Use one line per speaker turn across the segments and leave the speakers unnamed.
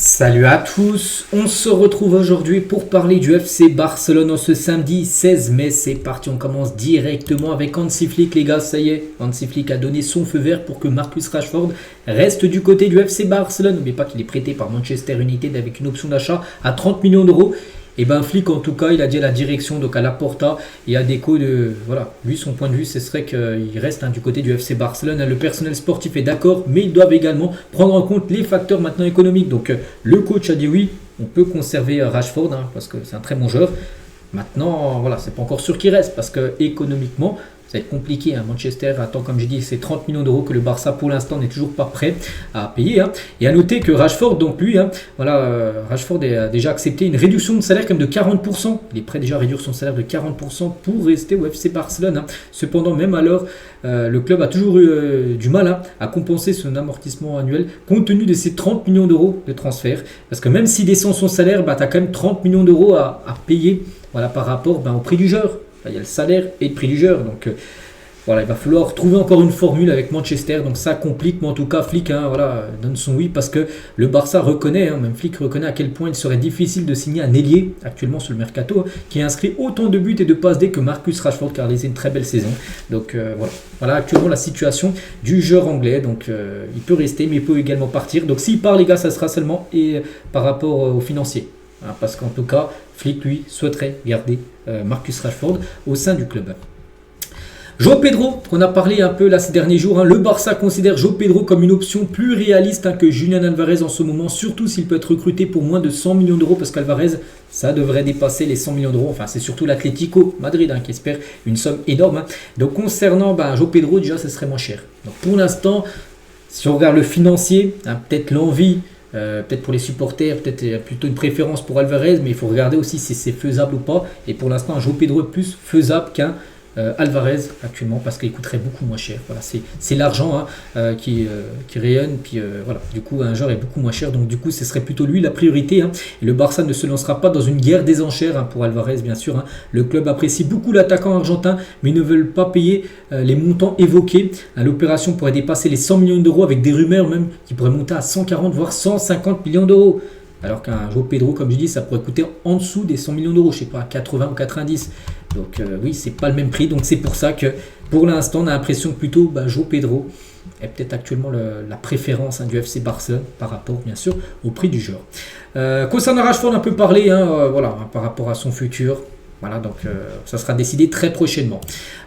Salut à tous, on se retrouve aujourd'hui pour parler du FC Barcelone ce samedi 16 mai. C'est parti, on commence directement avec Hansi Flick les gars, ça y est. Hansi Flick a donné son feu vert pour que Marcus Rashford reste du côté du FC Barcelone. N'oubliez pas qu'il est prêté par Manchester United avec une option d'achat à 30 millions d'euros. Et ben Flick en tout cas il a dit à la direction, donc à Laporta et à Deco de voilà, lui son point de vue ce serait qu'il reste du côté du FC Barcelone. Le personnel sportif est d'accord, mais ils doivent également prendre en compte les facteurs maintenant économiques. Donc le coach a dit oui, on peut conserver Rashford parce que c'est un très bon joueur. Maintenant voilà, c'est pas encore sûr qu'il reste parce que économiquement ça va être compliqué. Manchester attend, comme j'ai dit, c'est 30 millions d'euros que le Barça pour l'instant n'est toujours pas prêt à payer. Et à noter que Rashford, donc lui, Rashford a déjà accepté une réduction de salaire comme de 40%. Il est prêt déjà à réduire son salaire de 40% pour rester au FC Barcelone. Cependant, même alors, le club a toujours eu du mal à compenser son amortissement annuel compte tenu de ces 30 millions d'euros de transfert. Parce que même s'il descend son salaire, tu as quand même 30 millions d'euros à payer par rapport au prix du joueur. Il y a le salaire et le prix du joueur. Donc il va falloir trouver encore une formule avec Manchester. Donc ça complique, mais en tout cas Flick donne son oui parce que le Barça reconnaît, même Flick reconnaît à quel point il serait difficile de signer un ailier actuellement sur le mercato qui a inscrit autant de buts et de passes D que Marcus Rashford qui a réalisé une très belle saison. Donc voilà actuellement la situation du joueur anglais. Donc il peut rester mais il peut également partir. Donc s'il part les gars, ça sera seulement par rapport aux financiers. Parce qu'en tout cas, Flick, lui, souhaiterait garder Marcus Rashford au sein du club. João Pedro, qu'on a parlé un peu là ces derniers jours. Le Barça considère João Pedro comme une option plus réaliste que Julián Álvarez en ce moment, surtout s'il peut être recruté pour moins de 100 millions d'euros, parce qu'Álvarez, ça devrait dépasser les 100 millions d'euros. Enfin, c'est surtout l'Atlético Madrid qui espère une somme énorme. Donc concernant João Pedro, déjà, ce serait moins cher. Donc pour l'instant, si on regarde le financier, peut-être l'envie, peut-être pour les supporters, peut-être plutôt une préférence pour Álvarez, mais il faut regarder aussi si c'est faisable ou pas. Et pour l'instant, un João Pedro est plus faisable qu'un Álvarez actuellement parce qu'il coûterait beaucoup moins cher. Voilà, c'est l'argent qui rayonne. Puis du coup, un joueur est beaucoup moins cher. Donc du coup, ce serait plutôt lui la priorité. Et le Barça ne se lancera pas dans une guerre des enchères pour Álvarez, bien sûr. Le club apprécie beaucoup l'attaquant argentin, mais ils ne veulent pas payer les montants évoqués. L'opération pourrait dépasser les 100 millions d'euros avec des rumeurs même qui pourraient monter à 140 voire 150 millions d'euros. Alors qu'un João Pedro, comme je dis, ça pourrait coûter en dessous des 100 millions d'euros, je sais pas, 80 ou 90. Donc oui, c'est pas le même prix. Donc c'est pour ça que pour l'instant, on a l'impression que plutôt João Pedro est peut-être actuellement la préférence du FC Barcelone par rapport, bien sûr, au prix du joueur. Concernant Rashford, on a un peu parlé par rapport à son futur. Voilà, donc ça sera décidé très prochainement.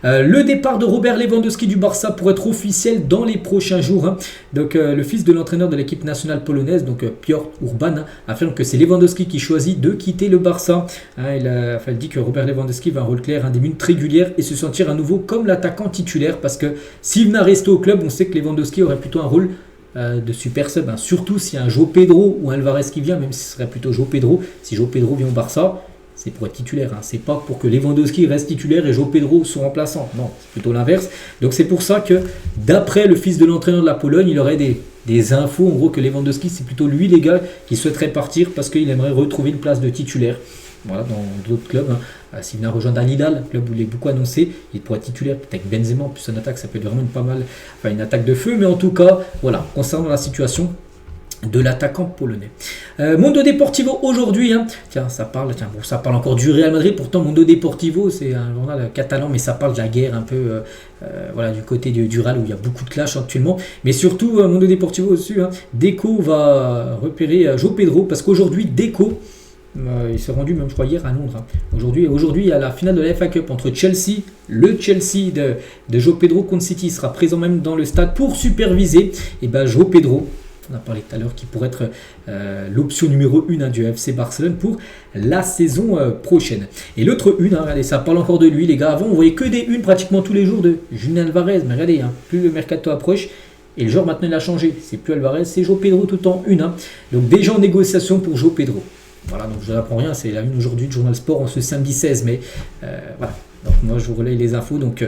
Le départ de Robert Lewandowski du Barça pourrait être officiel dans les prochains jours. Donc le fils de l'entraîneur de l'équipe nationale polonaise, donc Piotr Urban, affirme que c'est Lewandowski qui choisit de quitter le Barça. Il dit que Robert Lewandowski va un rôle clair, des minutes régulières et se sentir à nouveau comme l'attaquant titulaire parce que s'il venait à rester au club, on sait que Lewandowski aurait plutôt un rôle de super sub, surtout s'il y a un João Pedro ou un Álvarez qui vient, même si ce serait plutôt João Pedro. Si João Pedro vient au Barça, c'est pour être titulaire, c'est pas pour que Lewandowski reste titulaire et João Pedro soit remplaçant. Non, c'est plutôt l'inverse. Donc c'est pour ça que, d'après le fils de l'entraîneur de la Pologne, il aurait des infos, en gros, que Lewandowski, c'est plutôt lui, les gars, qui souhaiterait partir parce qu'il aimerait retrouver une place de titulaire. Voilà, dans d'autres clubs. S'il vient rejoindre Al Hilal, club où il est beaucoup annoncé, il pourrait être titulaire, peut-être avec Benzema, plus son attaque, ça peut être vraiment une attaque de feu. Mais en tout cas, voilà, concernant la situation de l'attaquant polonais. Mundo Deportivo aujourd'hui, ça parle encore du Real Madrid, pourtant Mundo Deportivo c'est un journal catalan, mais ça parle de la guerre un peu du côté du Real où il y a beaucoup de clash actuellement, mais surtout Mundo Deportivo aussi, Deco va repérer João Pedro parce qu'aujourd'hui Deco il s'est rendu même je crois hier à Londres. Aujourd'hui il y a la finale de la FA Cup entre Chelsea, le Chelsea de João Pedro contre City, il sera présent même dans le stade pour superviser João Pedro. On a parlé tout à l'heure qui pourrait être l'option numéro 1 du FC Barcelone pour la saison prochaine. Et l'autre une, regardez, ça parle encore de lui les gars. Avant on voyait que des unes pratiquement tous les jours de Julián Álvarez, mais regardez, plus le mercato approche et le joueur maintenant il a changé. C'est plus Álvarez, c'est João Pedro tout en une. Donc déjà en négociation pour João Pedro. Voilà, donc je n'apprends rien, c'est la une aujourd'hui du Journal Sport en ce samedi 16 mai. Voilà, donc moi je vous relaye les infos, donc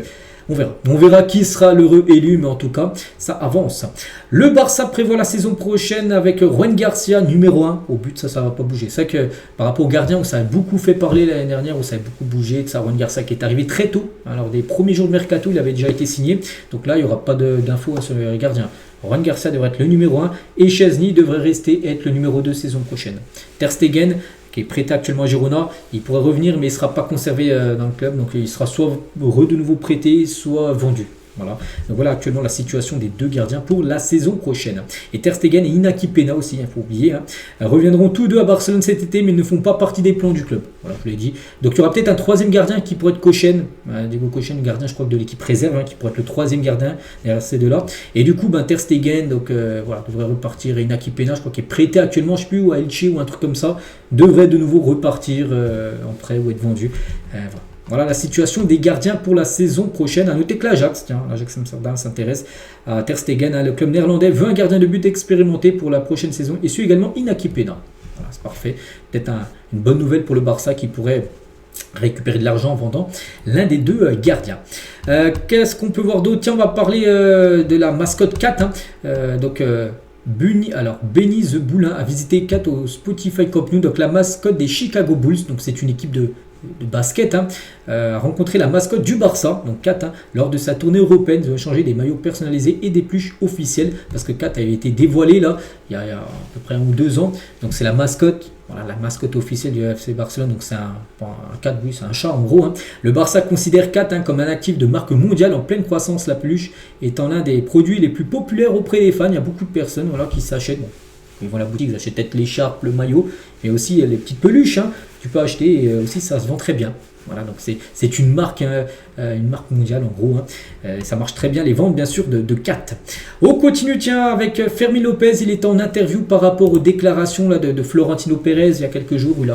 on verra qui sera l'heureux élu, mais en tout cas, ça avance. Le Barça prévoit la saison prochaine avec Ruan Garcia, numéro 1. Au but, ça ne va pas bouger. C'est vrai que par rapport au gardien, où ça a beaucoup fait parler l'année dernière, où ça a beaucoup bougé, que ça Ruan Garcia qui est arrivé très tôt. Alors, des premiers jours de mercato, il avait déjà été signé. Donc là, il n'y aura pas d'infos sur les gardiens. Juan Garcia devrait être le numéro 1 et Chesney devrait rester être le numéro 2 saison prochaine. Ter Stegen, qui est prêté actuellement à Girona, il pourrait revenir mais il ne sera pas conservé dans le club, donc il sera soit de nouveau prêté, soit vendu. Voilà. Donc voilà actuellement la situation des deux gardiens pour la saison prochaine. Et Ter Stegen et Inaki Peña aussi, il ne faut oublier, reviendront tous deux à Barcelone cet été, mais ils ne font pas partie des plans du club. Voilà, je l'ai dit. Donc il y aura peut-être un troisième gardien qui pourrait être Kochen, Diego Kochen, gardien je crois de l'équipe réserve, qui pourrait être le troisième gardien derrière ces deux-là. Et du coup, Ter Stegen voilà, devrait repartir. Et Inaki Peña, je crois qu'il est prêté actuellement, je ne sais plus, ou à Elche ou un truc comme ça, devrait de nouveau repartir en prêt ou être vendu. Voilà. Voilà la situation des gardiens pour la saison prochaine. À noter que l'Ajax Amsterdam s'intéresse à Ter Stegen. Le club néerlandais veut un gardien de but expérimenté pour la prochaine saison et suit également Inaki Peña. Voilà, c'est parfait. Peut-être une bonne nouvelle pour le Barça qui pourrait récupérer de l'argent en vendant l'un des deux gardiens. Qu'est-ce qu'on peut voir d'autre? Tiens, on va parler de la mascotte Cat. Benny the Boulin a visité Cat au Spotify Cup New, donc la mascotte des Chicago Bulls. Donc c'est une équipe de basket, a rencontré la mascotte du Barça, donc Kat, lors de sa tournée européenne. Ils ont échangé des maillots personnalisés et des pluches officielles, parce que Kat avait été dévoilé là, il y a à peu près 1 ou 2 ans. Donc c'est la mascotte, voilà, la mascotte officielle du FC Barcelone. Donc c'est un Kat, oui, c'est un chat en gros. Le Barça considère Kat comme un actif de marque mondiale en pleine croissance. La peluche étant l'un des produits les plus populaires auprès des fans. Il y a beaucoup de personnes qui s'achètent. Bon, ils vont à la boutique, ils achètent peut-être l'écharpe, le maillot, mais aussi les petites peluches. Tu peux acheter et aussi ça se vend très bien. Voilà, donc c'est une marque mondiale en gros. Ça marche très bien les ventes bien sûr de Cat. On continue avec Fermín López. Il est en interview par rapport aux déclarations de Florentino Pérez il y a quelques jours où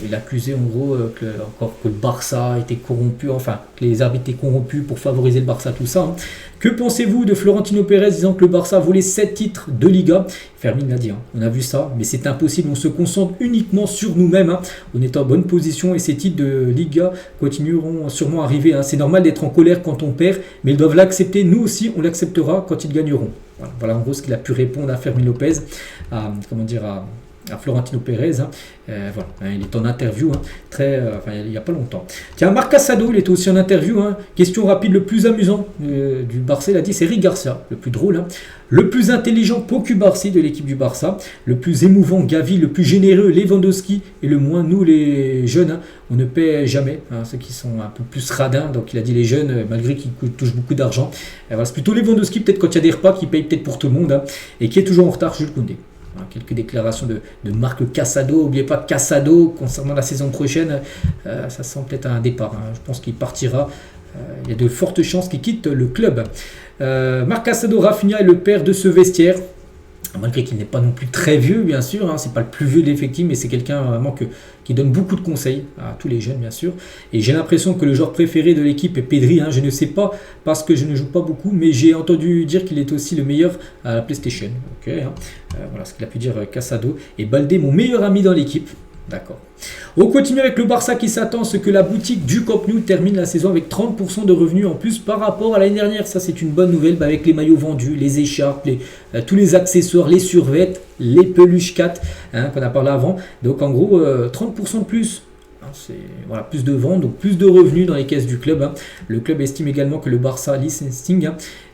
il accusait en gros que le Barça était corrompu, enfin que les arbitres étaient corrompus pour favoriser le Barça, tout ça. Que pensez-vous de Florentino Pérez disant que le Barça a volé 7 titres de Liga? Fermín l'a dit, on a vu ça, mais c'est impossible, on se concentre uniquement sur nous-mêmes. On est en bonne position et ces titres de Liga continueront sûrement à arriver. C'est normal d'être en colère quand on perd, mais ils doivent l'accepter, nous aussi on l'acceptera quand ils gagneront. Voilà en gros ce qu'il a pu répondre à Fermín López, à Florentino Pérez. Il est en interview il n'y a pas longtemps. Tiens, Marc Casado, il était aussi en interview. Question rapide, le plus amusant du Barça, il a dit c'est Eric Garcia, le plus drôle. Le plus intelligent, Pau Cubarsí de l'équipe du Barça. Le plus émouvant, Gavi. Le plus généreux, Lewandowski. Et le moins, nous les jeunes, on ne paie jamais. Ceux qui sont un peu plus radins. Donc il a dit les jeunes, malgré qu'ils touchent beaucoup d'argent. C'est plutôt Lewandowski, peut-être quand il y a des repas, qui paye peut-être pour tout le monde. Et qui est toujours en retard, Jules Koundé. Quelques déclarations de Marc Casado. N'oubliez pas Casado concernant la saison prochaine, ça sent peut-être un départ. Je pense qu'il partira. Il y a de fortes chances qu'il quitte le club. Marc Casado, Rafinha est le père de ce vestiaire. Malgré qu'il n'est pas non plus très vieux, bien sûr, c'est pas le plus vieux de l'effectif, mais c'est quelqu'un vraiment qui donne beaucoup de conseils à tous les jeunes, bien sûr. Et j'ai l'impression que le joueur préféré de l'équipe est Pedri. Je ne sais pas parce que je ne joue pas beaucoup, mais j'ai entendu dire qu'il est aussi le meilleur à la PlayStation. Voilà ce qu'il a pu dire Casado. Et Baldé, mon meilleur ami dans l'équipe. D'accord. On continue avec le Barça qui s'attend à ce que la boutique du Camp Nou termine la saison avec 30% de revenus en plus par rapport à l'année dernière. Ça, c'est une bonne nouvelle avec les maillots vendus, les écharpes, tous les accessoires, les survêtements, les peluches 4 qu'on a parlé avant. Donc en gros, 30% de plus. C'est plus de ventes, donc plus de revenus dans les caisses du club. Le club estime également que le Barça licensing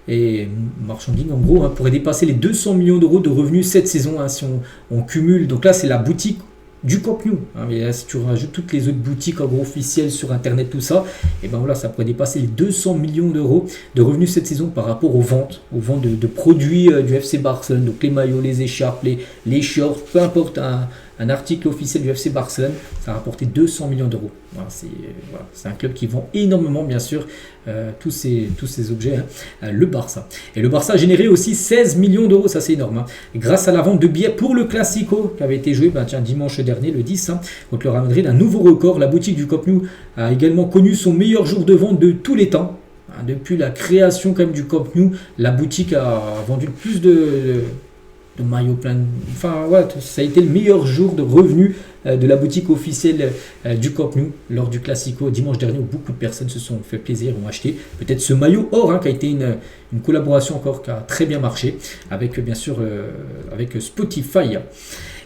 et marchanding en gros pourrait dépasser les 200 millions d'euros de revenus cette saison si on cumule. Donc là, c'est la boutique du Camp Nou. Mais là, si tu rajoutes toutes les autres boutiques en gros officielles sur internet, tout ça, et ça pourrait dépasser les 200 millions d'euros de revenus cette saison par rapport aux ventes de produits du FC Barcelone, donc les maillots, les écharpes, les shorts, peu importe un article officiel du FC Barcelone, ça a rapporté 200 millions d'euros. C'est un club qui vend énormément, bien sûr, tous ces objets, le Barça. Et le Barça a généré aussi 16 millions d'euros, ça c'est énorme, grâce à la vente de billets pour le Classico qui avait été joué dimanche dernier, le 10, contre le Real Madrid. Un nouveau record, la boutique du Camp Nou a également connu son meilleur jour de vente de tous les temps. Depuis la création quand même du Camp Nou, la boutique a vendu le plus de maillots plein ça a été le meilleur jour de revenus de la boutique officielle du Camp Nou lors du Classico dimanche dernier, où beaucoup de personnes se sont fait plaisir, ont acheté peut-être ce maillot or qui a été une collaboration encore qui a très bien marché avec bien sûr avec Spotify.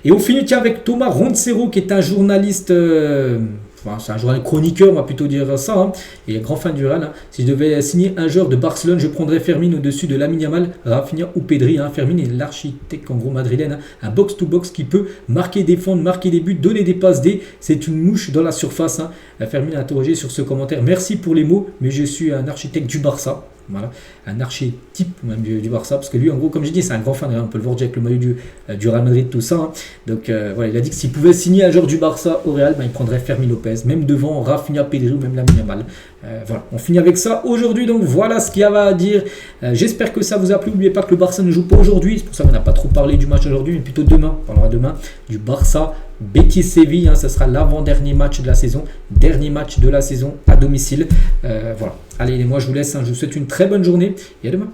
Et on finit avec Thomas Roncero qui est un journaliste enfin, c'est un journal chroniqueur, on va plutôt dire ça, hein, et grand fan du Real. Hein. Si je devais signer un joueur de Barcelone, je prendrais Fermin au-dessus de Lamine Yamal, Rafinha ou Pedri. Hein. Fermin est l'architecte en gros madrilène, hein. Un box-to-box qui peut marquer, défendre, marquer des buts, donner des passes D. C'est une mouche dans la surface. Hein. Fermin a interrogé sur ce commentaire. Merci pour les mots, mais je suis un architecte du Barça. Voilà, un archétype même du Barça, parce que lui en gros comme j'ai dit c'est un grand fan, on peut le voir déjà avec le maillot du Real Madrid, tout ça, hein. Donc voilà, il a dit que s'il pouvait signer un joueur du Barça au Real, il prendrait Fermin Lopez, même devant Rafinha, Pedri ou même Lamine Yamal. Voilà, on finit avec ça aujourd'hui, donc voilà ce qu'il y avait à dire. J'espère que ça vous a plu. N'oubliez pas que le Barça ne joue pas aujourd'hui, c'est pour ça qu'on n'a pas trop parlé du match aujourd'hui, mais plutôt demain, on parlera demain du Barça Betis Séville, hein, ça sera l'avant-dernier match de la saison, dernier match de la saison à domicile. Voilà. Allez, moi je vous laisse, hein, je vous souhaite une très bonne journée et à demain.